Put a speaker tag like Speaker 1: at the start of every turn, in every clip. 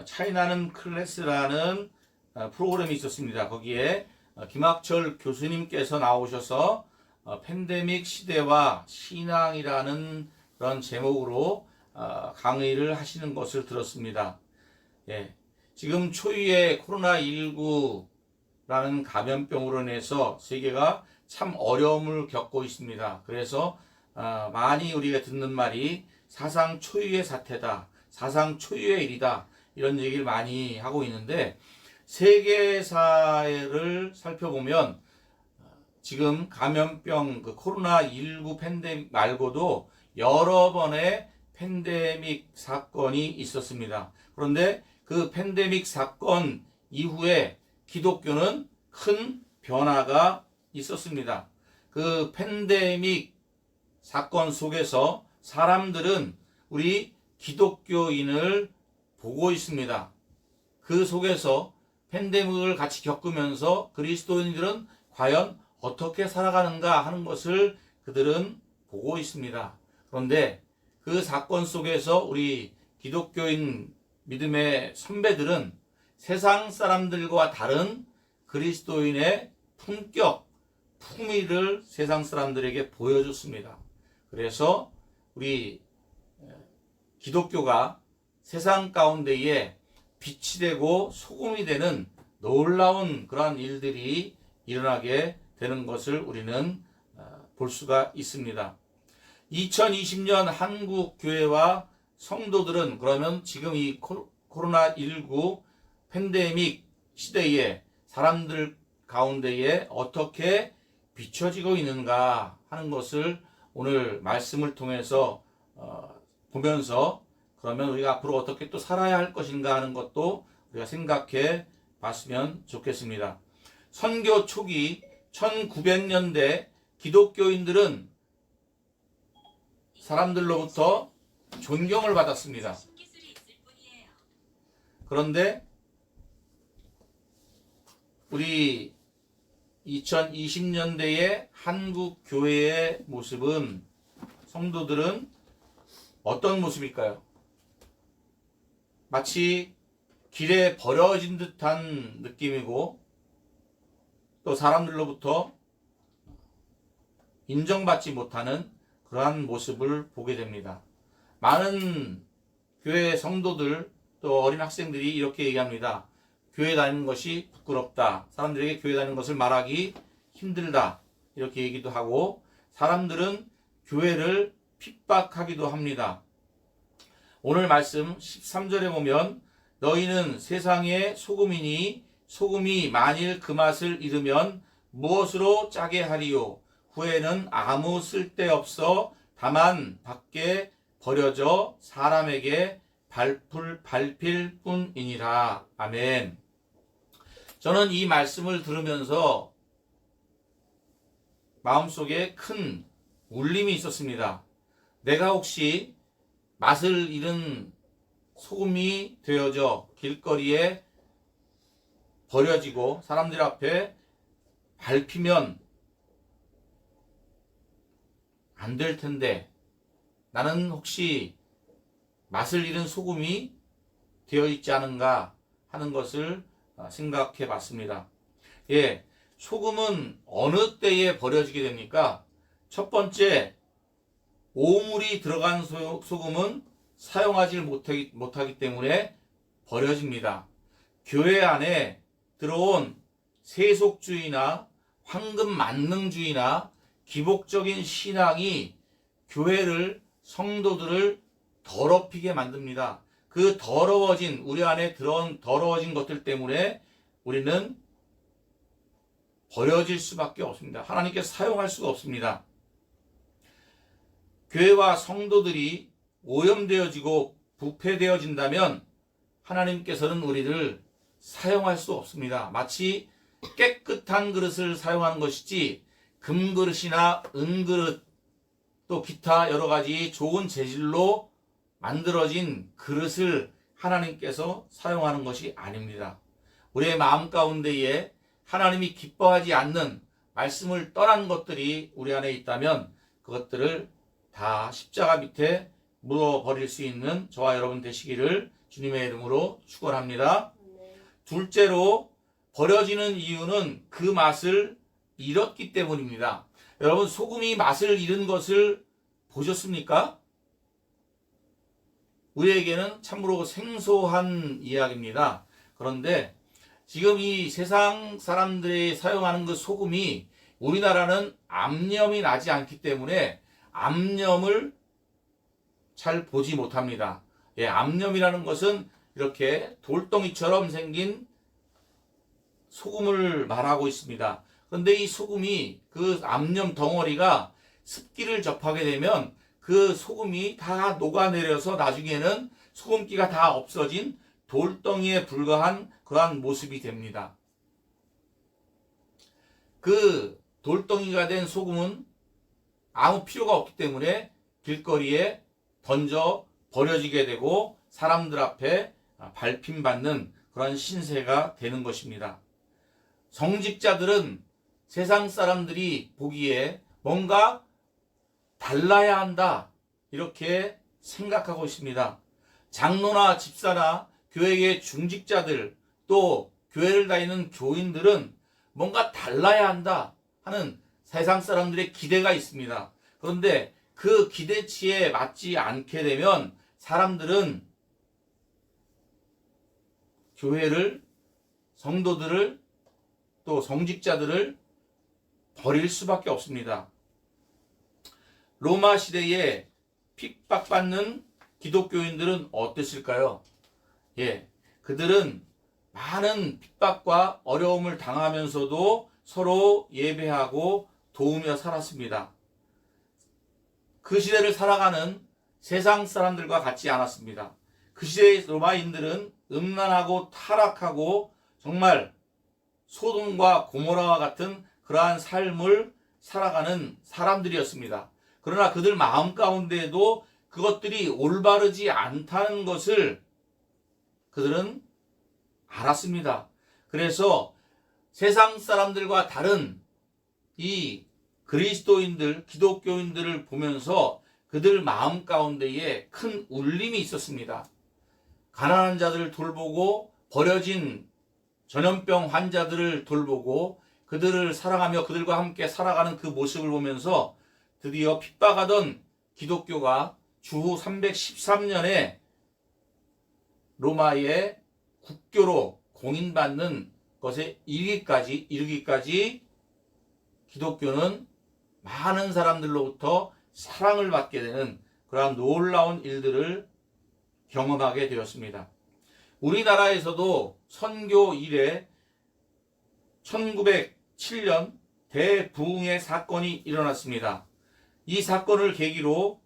Speaker 1: 차이나는 클래스라는 프로그램이 있었습니다. 거기에 김학철 교수님께서 나오셔서 팬데믹 시대와 신앙이라는 그런 제목으로 강의를 하시는 것을 들었습니다. 예, 지금 초유의 코로나19라는 감염병으로 인해서 세계가 참 어려움을 겪고 있습니다. 그래서 많이 우리가 듣는 말이 사상 초유의 사태다, 사상 초유의 일이다, 이런 얘기를 많이 하고 있는데, 세계사를 살펴보면 지금 감염병 코로나19 팬데믹 말고도 여러 번의 팬데믹 사건이 있었습니다. 그런데 그 팬데믹 사건 이후에 기독교는 큰 변화가 있었습니다. 그 팬데믹 사건 속에서 사람들은 우리 기독교인을 보고 있습니다. 그 속에서 팬데믹을 같이 겪으면서 그리스도인들은 과연 어떻게 살아가는가 하는 것을 그들은 보고 있습니다. 그런데 그 사건 속에서 우리 기독교인 믿음의 선배들은 세상 사람들과 다른 그리스도인의 품격, 품위를 세상 사람들에게 보여줬습니다. 그래서 우리 기독교가 세상 가운데에 빛이 되고 소금이 되는 놀라운 그러한 일들이 일어나게 되는 것을 우리는 볼 수가 있습니다. 2020년 한국 교회와 성도들은 그러면 지금 이 코로나19 팬데믹 시대에 사람들 가운데에 어떻게 비춰지고 있는가 하는 것을 오늘 말씀을 통해서 보면서, 그러면 우리가 앞으로 어떻게 또 살아야 할 것인가 하는 것도 우리가 생각해 봤으면 좋겠습니다. 선교 초기 1900년대 기독교인들은 사람들로부터 존경을 받았습니다. 그런데 우리 2020년대의 한국 교회의 모습은, 성도들은 어떤 모습일까요? 마치 길에 버려진 듯한 느낌이고, 또 사람들로부터 인정받지 못하는 그러한 모습을 보게 됩니다. 많은 교회 성도들, 또 어린 학생들이 이렇게 얘기합니다. 교회 다니는 것이 부끄럽다, 사람들에게 교회 다니는 것을 말하기 힘들다, 이렇게 얘기도 하고, 사람들은 교회를 핍박하기도 합니다. 오늘 말씀 13절에 보면 너희는 세상의 소금이니 소금이 만일 그 맛을 잃으면 무엇으로 짜게 하리요? 후에는 아무 쓸데없어 다만 밖에 버려져 사람에게 밟힐 뿐이니라. 아멘. 저는 이 말씀을 들으면서 마음속에 큰 울림이 있었습니다. 내가 혹시 맛을 잃은 소금이 되어져 길거리에 버려지고 사람들 앞에 밟히면 안 될 텐데, 나는 혹시 맛을 잃은 소금이 되어 있지 않은가 하는 것을 생각해 봤습니다. 예, 소금은 어느 때에 버려지게 됩니까? 첫 번째, 오물이 들어간 소금은 사용하지 못하기 때문에 버려집니다. 교회 안에 들어온 세속주의나 황금만능주의나 기복적인 신앙이 교회를, 성도들을 더럽히게 만듭니다. 그 더러워진, 우리 안에 들어온 더러워진 것들 때문에 우리는 버려질 수밖에 없습니다. 하나님께 사용할 수가 없습니다. 교회와 성도들이 오염되어지고 부패되어진다면 하나님께서는 우리를 사용할 수 없습니다. 마치 깨끗한 그릇을 사용하는 것이지 금그릇이나 은그릇, 또 기타 여러 가지 좋은 재질로 만들어진 그릇을 하나님께서 사용하는 것이 아닙니다. 우리의 마음 가운데에 하나님이 기뻐하지 않는 말씀을 떠난 것들이 우리 안에 있다면 그것들을 다 십자가 밑에 물어버릴 수 있는 저와 여러분 되시기를 주님의 이름으로 축원합니다.
Speaker 2: 네.
Speaker 1: 둘째로 버려지는 이유는 그 맛을 잃었기 때문입니다. 여러분, 소금이 맛을 잃은 것을 보셨습니까? 우리에게는 참으로 생소한 이야기입니다. 그런데 지금 이 세상 사람들이 사용하는 그 소금이 우리나라는 암염이 나지 않기 때문에 암염을 잘 보지 못합니다. 예, 암염이라는 것은 이렇게 돌덩이처럼 생긴 소금을 말하고 있습니다. 그런데 이 소금이 그 암염 덩어리가 습기를 접하게 되면 그 소금이 다 녹아내려서 나중에는 소금기가 다 없어진 돌덩이에 불과한 그러한 모습이 됩니다. 그 돌덩이가 된 소금은 아무 필요가 없기 때문에 길거리에 던져 버려지게 되고 사람들 앞에 밟힘받는 그런 신세가 되는 것입니다. 성직자들은 세상 사람들이 보기에 뭔가 달라야 한다 이렇게 생각하고 있습니다. 장로나 집사나 교회의 중직자들 또 교회를 다니는 교인들은 뭔가 달라야 한다 하는 세상 사람들의 기대가 있습니다. 그런데 그 기대치에 맞지 않게 되면 사람들은 교회를, 성도들을 또 성직자들을 버릴 수밖에 없습니다. 로마 시대에 핍박받는 기독교인들은 어땠을까요? 예, 그들은 많은 핍박과 어려움을 당하면서도 서로 예배하고 도우며 살았습니다. 그 시대를 살아가는 세상 사람들과 같지 않았습니다. 그 시대의 로마인들은 음란하고 타락하고 정말 소돔과 고모라와 같은 그러한 삶을 살아가는 사람들이었습니다. 그러나 그들 마음 가운데에도 그것들이 올바르지 않다는 것을 그들은 알았습니다. 그래서 세상 사람들과 다른 이 그리스도인들, 기독교인들을 보면서 그들 마음 가운데에 큰 울림이 있었습니다. 가난한 자들을 돌보고 버려진 전염병 환자들을 돌보고 그들을 사랑하며 그들과 함께 살아가는 그 모습을 보면서 드디어 핍박하던 기독교가 주후 313년에 로마의 국교로 공인받는 것에 이르기까지 기독교는 많은 사람들로부터 사랑을 받게 되는 그러한 놀라운 일들을 경험하게 되었습니다. 우리나라에서도 선교 이래 1907년 대부흥의 사건이 일어났습니다. 이 사건을 계기로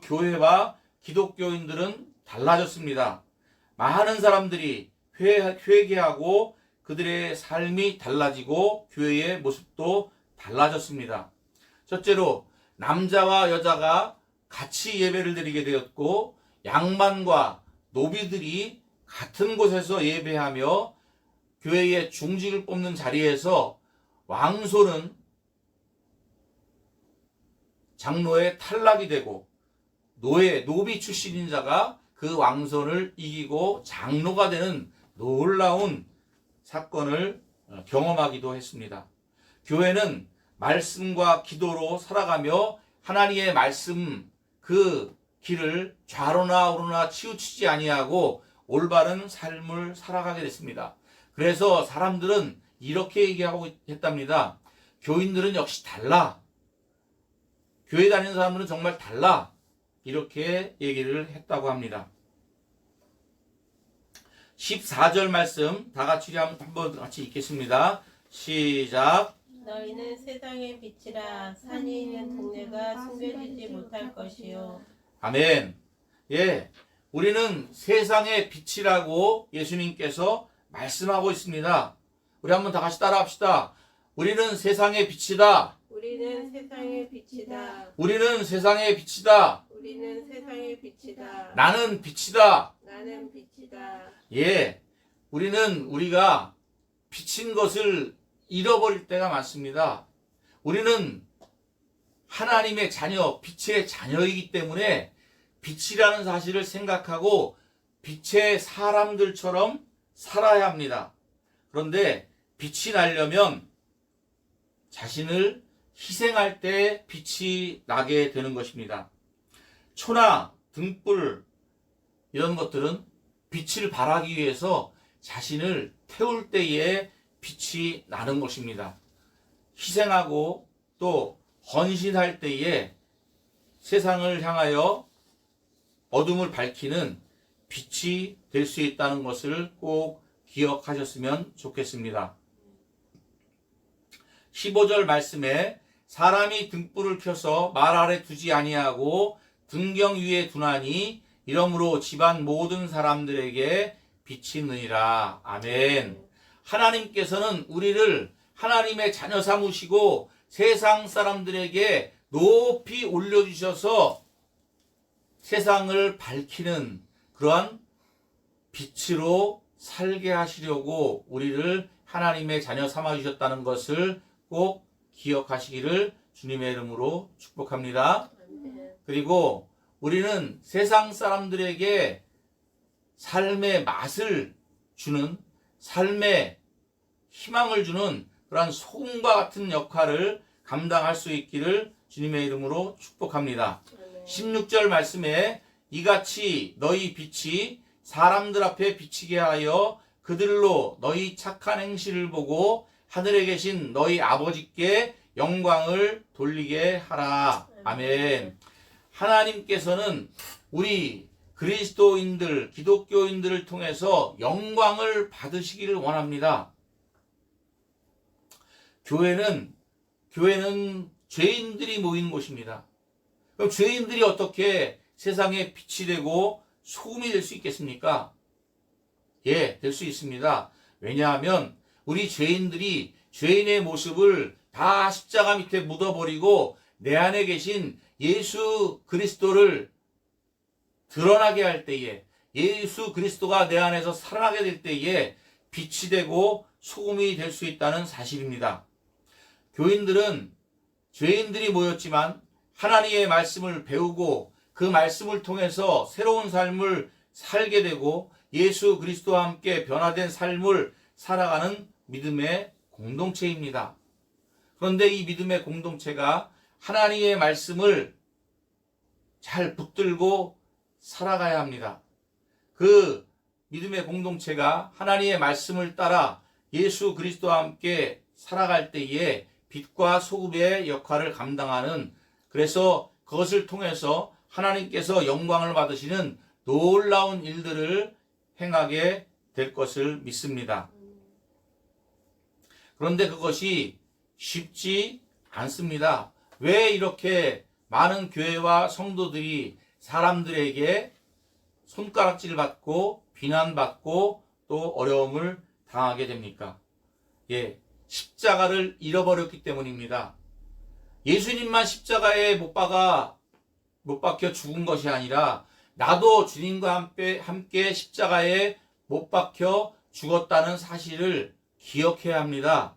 Speaker 1: 교회와 기독교인들은 달라졌습니다. 많은 사람들이 회개하고 그들의 삶이 달라지고 교회의 모습도 달라졌습니다. 첫째로 남자와 여자가 같이 예배를 드리게 되었고 양반과 노비들이 같은 곳에서 예배하며 교회의 중직을 뽑는 자리에서 왕손은 장로의 탈락이 되고 노비 출신인 자가 그 왕손을 이기고 장로가 되는 놀라운 사건을 경험하기도 했습니다. 교회는 말씀과 기도로 살아가며 하나님의 말씀 그 길을 좌로나 우로나 치우치지 아니하고 올바른 삶을 살아가게 됐습니다. 그래서 사람들은 이렇게 얘기하고 했답니다. 교인들은 역시 달라. 교회 다니는 사람들은 정말 달라. 이렇게 얘기를 했다고 합니다. 14절 말씀 다 같이 한번 같이 읽겠습니다. 시작.
Speaker 2: 너희는 세상의 빛이라. 산이 있는 동네가 숨겨지지 못할 것이요.
Speaker 1: 아멘. 예, 우리는 세상의 빛이라고 예수님께서 말씀하고 있습니다. 우리 한번 다 같이 따라합시다. 우리는 세상의 빛이다.
Speaker 2: 우리는 세상의 빛이다.
Speaker 1: 우리는 세상의 빛이다.
Speaker 2: 우리는 세상의 빛이다.
Speaker 1: 나는 빛이다.
Speaker 2: 나는 빛이다.
Speaker 1: 예, 우리가 비친 것을 잃어버릴 때가 많습니다. 우리는 하나님의 자녀, 빛의 자녀이기 때문에 빛이라는 사실을 생각하고 빛의 사람들처럼 살아야 합니다. 그런데 빛이 나려면 자신을 희생할 때 빛이 나게 되는 것입니다. 초나 등불 이런 것들은 빛을 발하기 위해서 자신을 태울 때에 빛이 나는 것입니다. 희생하고 또 헌신할 때에 세상을 향하여 어둠을 밝히는 빛이 될 수 있다는 것을 꼭 기억하셨으면 좋겠습니다. 15절 말씀에 사람이 등불을 켜서 말 아래 두지 아니하고 등경 위에 두나니 이러므로 집안 모든 사람들에게 빛이 느니라. 아멘. 하나님께서는 우리를 하나님의 자녀 삼으시고 세상 사람들에게 높이 올려주셔서 세상을 밝히는 그러한 빛으로 살게 하시려고 우리를 하나님의 자녀 삼아주셨다는 것을 꼭 기억하시기를 주님의 이름으로 축복합니다. 그리고 우리는 세상 사람들에게 삶의 맛을 주는, 삶의 희망을 주는 그러한 소금과 같은 역할을 감당할 수 있기를 주님의 이름으로 축복합니다. 16절 말씀에 이같이 너희 빛이 사람들 앞에 비치게 하여 그들로 너희 착한 행실을 보고 하늘에 계신 너희 아버지께 영광을 돌리게 하라. 아멘. 하나님께서는 우리 그리스도인들, 기독교인들을 통해서 영광을 받으시기를 원합니다. 교회는 죄인들이 모인 곳입니다. 그럼 죄인들이 어떻게 세상에 빛이 되고 소금이 될 수 있겠습니까? 예, 될 수 있습니다. 왜냐하면 우리 죄인들이 죄인의 모습을 다 십자가 밑에 묻어버리고 내 안에 계신 예수 그리스도를 드러나게 할 때에, 예수 그리스도가 내 안에서 살아나게 될 때에 빛이 되고 소금이 될 수 있다는 사실입니다. 교인들은 죄인들이 모였지만 하나님의 말씀을 배우고 그 말씀을 통해서 새로운 삶을 살게 되고 예수 그리스도와 함께 변화된 삶을 살아가는 믿음의 공동체입니다. 그런데 이 믿음의 공동체가 하나님의 말씀을 잘 붙들고 살아가야 합니다. 그 믿음의 공동체가 하나님의 말씀을 따라 예수 그리스도와 함께 살아갈 때에 빛과 소금의 역할을 감당하는, 그래서 그것을 통해서 하나님께서 영광을 받으시는 놀라운 일들을 행하게 될 것을 믿습니다. 그런데 그것이 쉽지 않습니다. 왜 이렇게 많은 교회와 성도들이 사람들에게 손가락질 받고 비난받고 또 어려움을 당하게 됩니까? 예, 십자가를 잃어버렸기 때문입니다. 예수님만 십자가에 못 박혀 죽은 것이 아니라 나도 주님과 함께 십자가에 못 박혀 죽었다는 사실을 기억해야 합니다.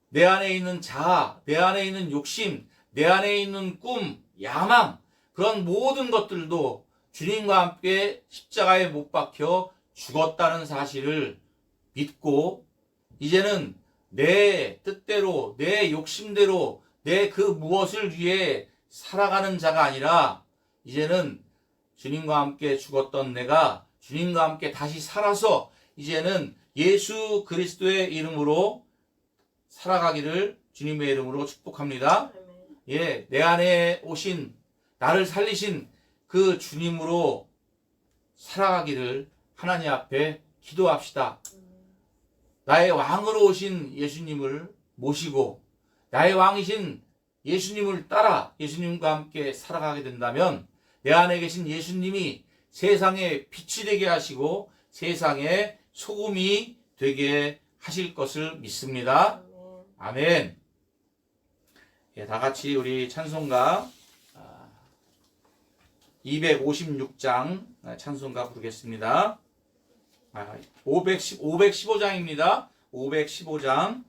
Speaker 1: 내 안에 있는 자아, 내 안에 있는 욕심, 내 안에 있는 꿈, 야망, 그런 모든 것들도 주님과 함께 십자가에 못 박혀 죽었다는 사실을 믿고 이제는 내 뜻대로, 내 욕심대로, 내 그 무엇을 위해 살아가는 자가 아니라 이제는 주님과 함께 죽었던 내가 주님과 함께 다시 살아서 이제는 예수 그리스도의 이름으로 살아가기를 주님의 이름으로 축복합니다. 예, 내 안에 오신 나를 살리신 그 주님으로 살아가기를 하나님 앞에 기도합시다. 나의 왕으로 오신 예수님을 모시고 나의 왕이신 예수님을 따라 예수님과 함께 살아가게 된다면 내 안에 계신 예수님이 세상에 빛이 되게 하시고 세상에 소금이 되게 하실 것을 믿습니다. 아멘. 예, 다 같이 우리 찬송가 256장 찬송가 부르겠습니다. 515장입니다. 515장